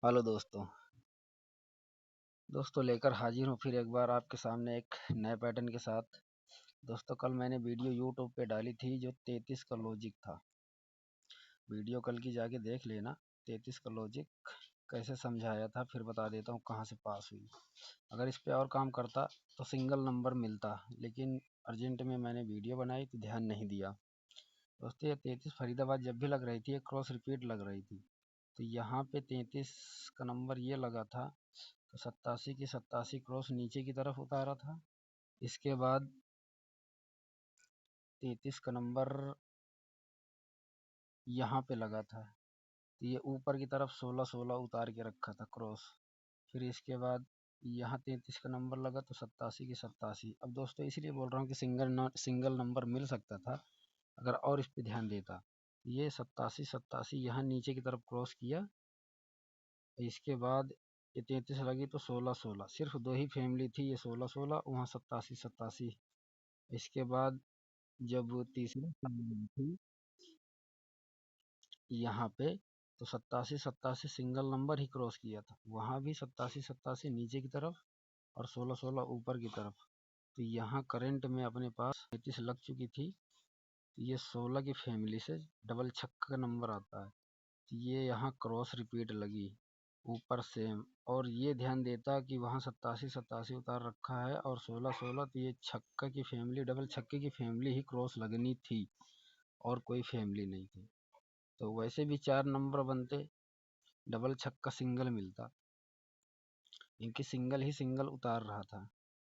Hello दोस्तों लेकर हाजिर हूँ फिर एक बार आपके सामने एक नए पैटर्न के साथ। दोस्तों कल मैंने वीडियो यूट्यूब पे डाली थी जो 33 का लॉजिक था। वीडियो कल की जाके देख लेना। 33 का लॉजिक कैसे समझाया था फिर बता देता हूँ कहाँ से पास हुई। अगर इस पे और काम करता तो सिंगल नंबर मिलता, लेकिन अर्जेंट में मैंने वीडियो बनाई तो ध्यान नहीं दिया। दोस्तों ये 33 फरीदाबाद जब भी लग रही थी एक क्रॉस रिपीट लग रही थी, तो यहाँ पे 33 का नंबर ये लगा था तो 87 की 87 क्रॉस नीचे की तरफ उतारा था। इसके बाद 33 का नंबर यहाँ पे लगा था तो ये ऊपर की तरफ 16 16 उतार के रखा था क्रॉस। फिर इसके बाद यहाँ 33 का नंबर लगा तो 87 की 87। अब दोस्तों इसलिए बोल रहा हूँ कि सिंगल नंबर मिल सकता था अगर और इस पे ध्यान देता। ये 87 87 यहाँ नीचे की तरफ क्रॉस किया। इसके बाद ये 33 लगी तो 16 16, सिर्फ दो ही फैमिली थी, ये 16 16 वहाँ 87 87। इसके बाद जब तीसरी फैमिली थी यहाँ पे तो 87 87 सिंगल नंबर ही क्रॉस किया था, वहाँ भी 87 87 नीचे की तरफ और 16 16 ऊपर की तरफ। तो यहाँ करंट में अपने पास 33 लग चुकी थी, तो ये 16 की फैमिली से डबल छक्का का नंबर आता है। तो ये यहाँ क्रॉस रिपीट लगी ऊपर सेम, और ये ध्यान देता कि वहाँ 87 87 उतार रखा है और 16 16, तो ये छक्का की फैमिली डबल छक्के की फैमिली ही क्रॉस लगनी थी और कोई फैमिली नहीं थी। तो वैसे भी 4 नंबर बनते, डबल छक्का सिंगल मिलता, इनकी सिंगल ही सिंगल उतार रहा था।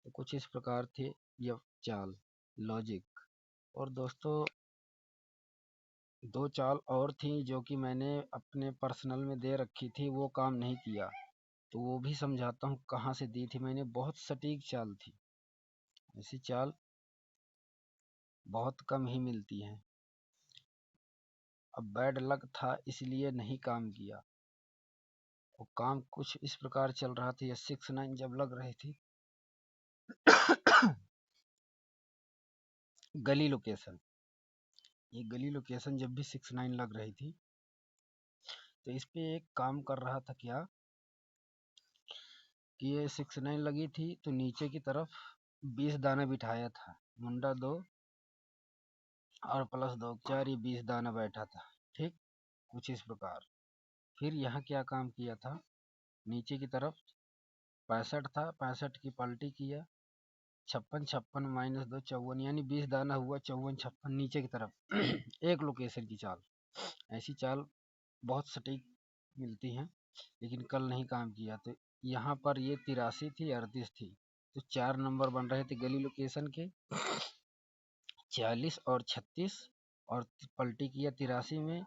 तो कुछ इस प्रकार थे यह चाल लॉजिक। और दोस्तों दो चाल और थी जो कि मैंने अपने पर्सनल में दे रखी थी, वो काम नहीं किया, तो वो भी समझाता हूँ कहाँ से दी थी मैंने। बहुत सटीक चाल थी, ऐसी चाल बहुत कम ही मिलती हैं। अब बैड लक था इसलिए नहीं काम किया। वो काम कुछ इस प्रकार चल रहा था, ये 6 9 जब लग रही थी गली लोकेशन, ये गली लोकेशन जब भी 6 9 लग रही थी तो इस पे एक काम कर रहा था क्या कि ये 6 9 लगी थी तो नीचे की तरफ 20 दाना बिठाया था, मुंडा 2 और प्लस 2 4, ये 20 दाना बैठा था। ठीक, कुछ इस प्रकार। फिर यहाँ क्या काम किया था, नीचे की तरफ 65 था, 65 की पलटी किया, 56 56 माइनस 2 54, यानी 20 दाना हुआ 54 56 नीचे की तरफ एक लोकेशन की चाल। ऐसी चाल बहुत सटीक मिलती हैं, लेकिन कल नहीं काम किया। तो यहाँ पर ये 83 थी 38 थी, तो 4 नंबर बन रहे थे गली लोकेशन के, 46 और 36, और पलटी किया 83 में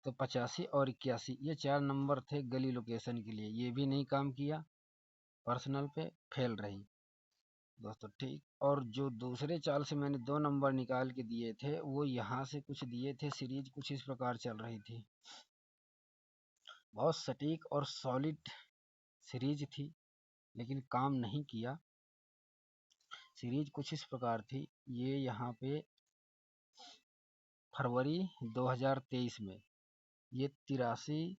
तो 85 और 81, ये 4 नंबर थे गली लोकेशन के लिए। ये भी नहीं काम किया, पर्सनल पे फेल रही दोस्तों। ठीक, और जो दूसरे चाल से मैंने 2 नंबर निकाल के दिए थे वो यहाँ से कुछ दिए थे, सीरीज कुछ इस प्रकार चल रही थी, बहुत सटीक और सॉलिड सीरीज थी, लेकिन काम नहीं किया। सीरीज कुछ इस प्रकार थी, ये यहाँ पे फरवरी 2023 में ये 83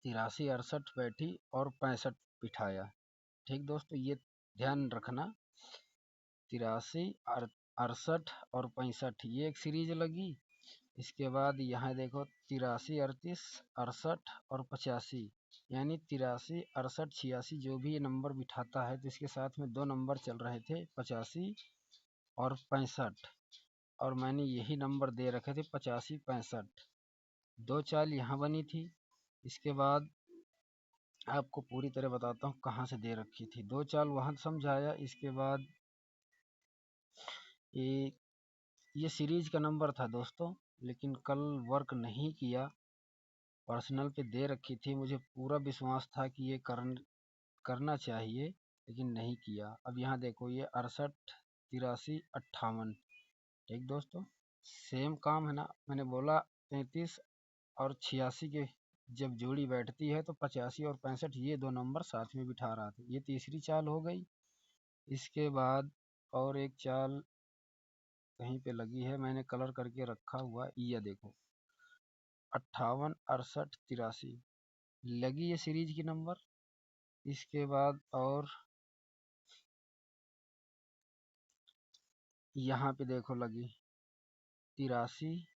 68 बैठी और 65 बिठाया। ठीक दोस्तों, ये ध्यान रखना, 83 68 और 65 ये एक सीरीज लगी। इसके बाद यहाँ देखो 83 38 68 और 85, यानी 83 68 86 जो भी ये नंबर बिठाता है तो इसके साथ में 2 नंबर चल रहे थे 85 और 65, और मैंने यही नंबर दे रखे थे 85 65। 2 चाल यहाँ बनी थी। इसके बाद आपको पूरी तरह बताता हूँ कहाँ से दे रखी थी। 2 चाल वहाँ समझाया, इसके बाद ये सीरीज का नंबर था दोस्तों, लेकिन कल वर्क नहीं किया। पर्सनल पे दे रखी थी, मुझे पूरा विश्वास था कि ये करना चाहिए, लेकिन नहीं किया। अब यहाँ देखो ये 68 83 58। ठीक दोस्तों, सेम काम है ना, मैंने बोला 33 और 86 के जब जोड़ी बैठती है तो 85 और 65 ये 2 नंबर साथ में बिठा रहा था। ये तीसरी चाल हो गई। इसके बाद और एक चाल कहीं पे लगी है, मैंने कलर करके रखा हुआ, ये देखो 58, 68, 83 लगी ये सीरीज की नंबर। इसके बाद और यहाँ पे देखो लगी 83,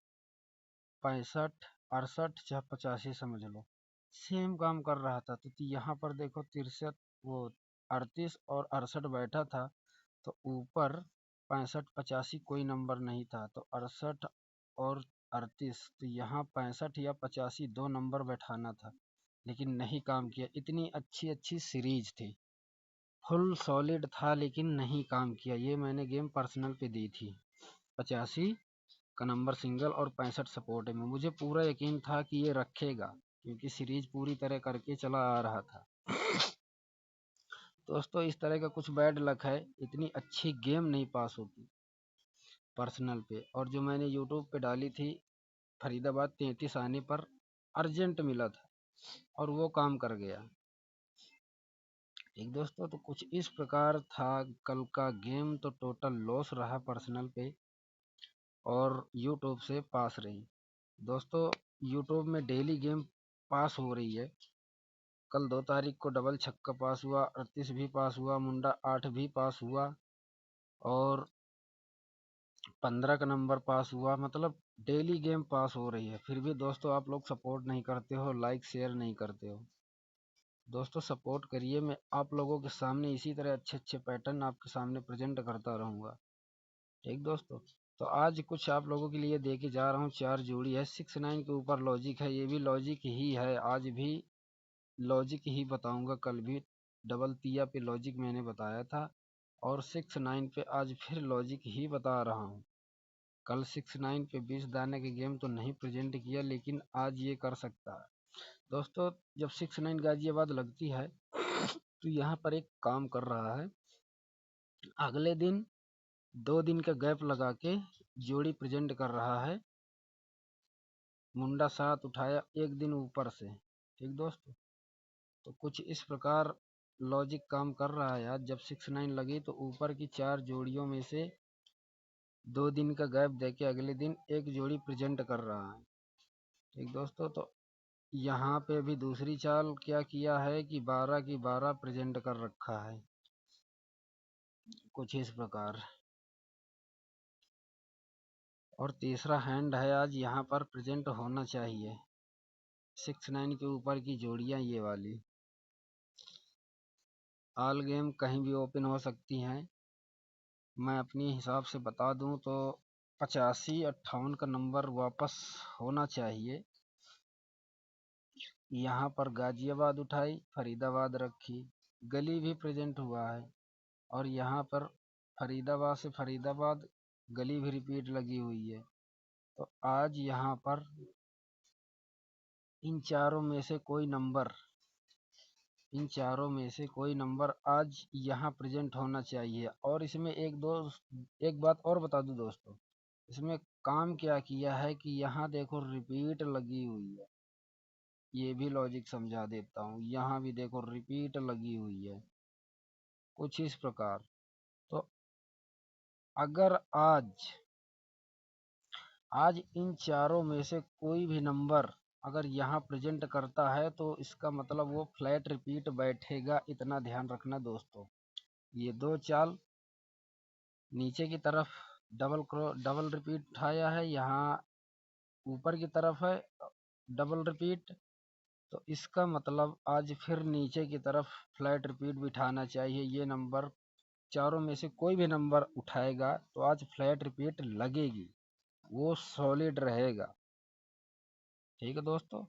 65, 68, चाहे 85 समझ लो, सेम काम कर रहा था। तो यहाँ पर देखो 63 वो 38 और 68 बैठा था, तो ऊपर 65, 85 कोई नंबर नहीं था, तो 68 और 38, तो यहाँ 65 या 85 दो नंबर बैठाना था, लेकिन नहीं काम किया। इतनी अच्छी अच्छी सीरीज थी, फुल सॉलिड था, लेकिन नहीं काम किया। ये मैंने गेम पर्सनल पे दी थी। 85 का नंबर सिंगल और 65 सपोर्ट में, मुझे पूरा यकीन था कि ये रखेगा, क्योंकि सीरीज पूरी तरह करके चला आ रहा था। दोस्तों इस तरह का कुछ बैड लक है, इतनी अच्छी गेम नहीं पास होती पर्सनल पे। और जो मैंने यूट्यूब पे डाली थी फरीदाबाद 33 आने पर अर्जेंट मिला था और वो काम कर गया। ठीक दोस्तों, तो कुछ इस प्रकार था कल का गेम। तो टोटल लॉस रहा पर्सनल पे और यूट्यूब से पास रही। दोस्तों यूट्यूब में डेली गेम पास हो रही है। कल 2 तारीख को डबल छक्का पास हुआ, 38 भी पास हुआ, मुंडा 8 भी पास हुआ और 15 का नंबर पास हुआ। मतलब डेली गेम पास हो रही है। फिर भी दोस्तों आप लोग सपोर्ट नहीं करते हो, लाइक शेयर नहीं करते हो। दोस्तों सपोर्ट करिए, मैं आप लोगों के सामने इसी तरह अच्छे अच्छे पैटर्न आपके सामने प्रेजेंट करता रहूँगा। ठीक दोस्तों, तो आज कुछ आप लोगों के लिए दे के जा रहा हूँ। 4 जोड़ी है, 6-9 के ऊपर लॉजिक है, ये भी लॉजिक ही है। आज भी लॉजिक ही बताऊंगा, कल भी डबल तिया पे लॉजिक मैंने बताया था और 6-9 पे आज फिर लॉजिक ही बता रहा हूँ। कल 6-9 पे 20 दाने के गेम तो नहीं प्रेजेंट किया, लेकिन आज ये कर सकता है। दोस्तों जब 6-9 गाजियाबाद लगती है तो यहाँ पर एक काम कर रहा है, अगले दिन 2 दिन का गैप लगा के जोड़ी प्रेजेंट कर रहा है। मुंडा 7 उठाया 1 दिन ऊपर से। ठीक दोस्तों, तो कुछ इस प्रकार लॉजिक काम कर रहा है। आज जब 6-9 लगी तो ऊपर की 4 जोड़ियों में से 2 दिन का गैप देके अगले दिन एक जोड़ी प्रेजेंट कर रहा है। ठीक दोस्तों, तो यहाँ पे भी दूसरी चाल क्या किया है कि 12 की 12 प्रेजेंट कर रखा है, कुछ इस प्रकार। और तीसरा हैंड है आज यहाँ पर प्रेजेंट होना चाहिए। 6-9 के ऊपर की जोड़ियाँ ये वाली ऑल गेम कहीं भी ओपन हो सकती हैं। मैं अपने हिसाब से बता दूं तो 85-58 का नंबर वापस होना चाहिए। यहाँ पर गाजियाबाद उठाई, फरीदाबाद रखी, गली भी प्रेजेंट हुआ है और यहाँ पर फरीदाबाद से फरीदाबाद गली भी रिपीट लगी हुई है। तो आज यहाँ पर इन चारों में से कोई नंबर आज यहाँ प्रेजेंट होना चाहिए। और इसमें एक बात और बता दूं दोस्तों, इसमें काम क्या किया है कि यहाँ देखो रिपीट लगी हुई है। ये भी लॉजिक समझा देता हूँ, यहाँ भी देखो रिपीट लगी हुई है, कुछ इस प्रकार। तो अगर आज इन चारों में से कोई भी नंबर अगर यहाँ प्रेजेंट करता है तो इसका मतलब वो फ्लैट रिपीट बैठेगा। इतना ध्यान रखना दोस्तों। ये 2 चाल नीचे की तरफ डबल रिपीट उठाया है, यहाँ ऊपर की तरफ है डबल रिपीट, तो इसका मतलब आज फिर नीचे की तरफ फ्लैट रिपीट बिठाना चाहिए। ये नंबर चारों में से कोई भी नंबर उठाएगा तो आज फ्लैट रिपीट लगेगी, वो सॉलिड रहेगा। ठीक है दोस्तों,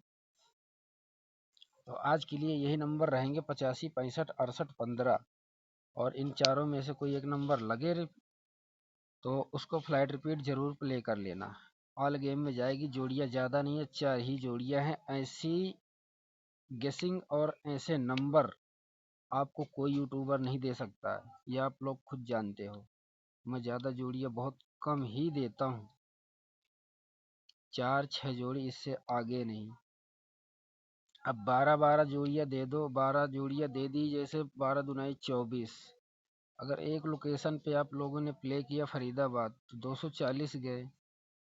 तो आज के लिए यही नंबर रहेंगे 85, 65, 68, 15 और इन चारों में से कोई एक नंबर लगे तो उसको फ्लैट रिपीट जरूर प्ले कर लेना। ऑल गेम में जाएगी, जोड़ियाँ ज़्यादा नहीं है, 4 ही जोड़ियाँ हैं। ऐसी गेसिंग और ऐसे नंबर आपको कोई यूट्यूबर नहीं दे सकता है, ये आप लोग खुद जानते हो। मैं ज़्यादा जोड़ियाँ बहुत कम ही देता हूँ, 4-6 जोड़ी, इससे आगे नहीं। अब 12-12 जोड़ियाँ दे दो, 12 जोड़ियाँ दे दी, जैसे 12 दुनाई 24। अगर एक लोकेशन पे आप लोगों ने प्ले किया फरीदाबाद तो 240 गए,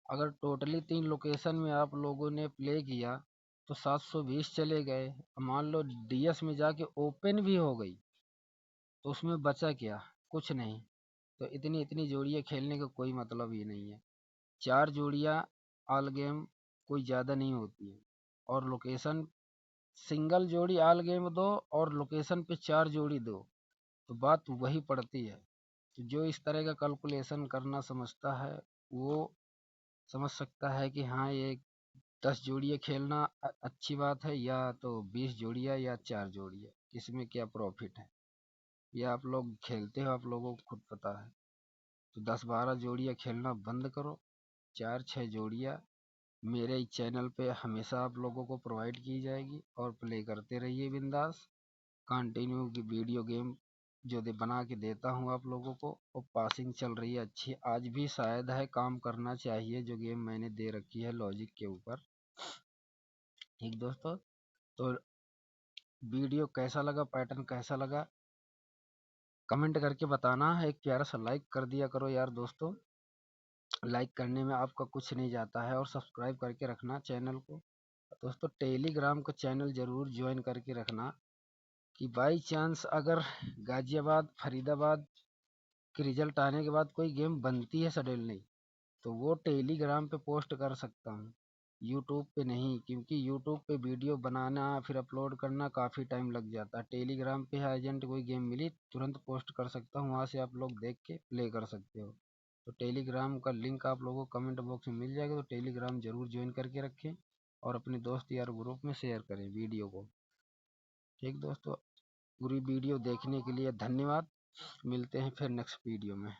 अगर टोटली 3 लोकेशन में आप लोगों ने प्ले किया तो 720 चले गए। मान लो डीएस में जाके ओपन भी हो गई तो उसमें बचा क्या? कुछ नहीं। तो इतनी इतनी जोड़ियाँ खेलने का कोई मतलब ही नहीं है। 4 जोड़ियाँ ऑल गेम कोई ज़्यादा नहीं होती है, और लोकेशन सिंगल जोड़ी ऑल गेम दो और लोकेशन पे 4 जोड़ी दो तो बात वही पड़ती है। तो जो इस तरह का कैलकुलेशन करना समझता है वो समझ सकता है कि हाँ ये 10 जोड़ियाँ खेलना अच्छी बात है, या तो 20 जोड़ियाँ या 4 जोड़ियाँ, इसमें क्या प्रॉफिट है। ये आप लोग खेलते हो, आप लोगों को खुद पता है। तो 10-12 जोड़ियाँ खेलना बंद करो, 4-6 जोड़ियाँ मेरे चैनल पे हमेशा आप लोगों को प्रोवाइड की जाएगी और प्ले करते रहिए बिंदास। कंटिन्यू की वीडियो गेम जो बना के देता हूँ आप लोगों को, और पासिंग चल रही है अच्छी। आज भी शायद है काम करना चाहिए जो गेम मैंने दे रखी है लॉजिक के ऊपर। ठीक दोस्तों, तो वीडियो कैसा लगा, पैटर्न कैसा लगा, कमेंट करके बताना। एक प्यारा सा लाइक कर दिया करो यार दोस्तों, लाइक करने में आपका कुछ नहीं जाता है, और सब्सक्राइब करके रखना चैनल को। दोस्तों टेलीग्राम का चैनल ज़रूर ज्वाइन करके रखना, कि बाई चांस अगर गाज़ियाबाद फरीदाबाद के रिजल्ट आने के बाद कोई गेम बनती है सडनली, तो वो टेलीग्राम पे पोस्ट कर सकता हूँ, यूट्यूब पे नहीं, क्योंकि यूट्यूब पे वीडियो बनाना फिर अपलोड करना काफ़ी टाइम लग जाता है। टेलीग्राम पे अर्जेंट कोई गेम मिली तुरंत पोस्ट कर सकता हूँ, वहाँ से आप लोग देख के प्ले कर सकते हो। तो टेलीग्राम का लिंक आप लोगों को कमेंट बॉक्स में मिल जाएगा, तो टेलीग्राम ज़रूर ज्वाइन करके रखें और अपने दोस्त यार ग्रुप में शेयर करें वीडियो को। ठीक दोस्तों, पूरी वीडियो देखने के लिए धन्यवाद। मिलते हैं फिर नेक्स्ट वीडियो में।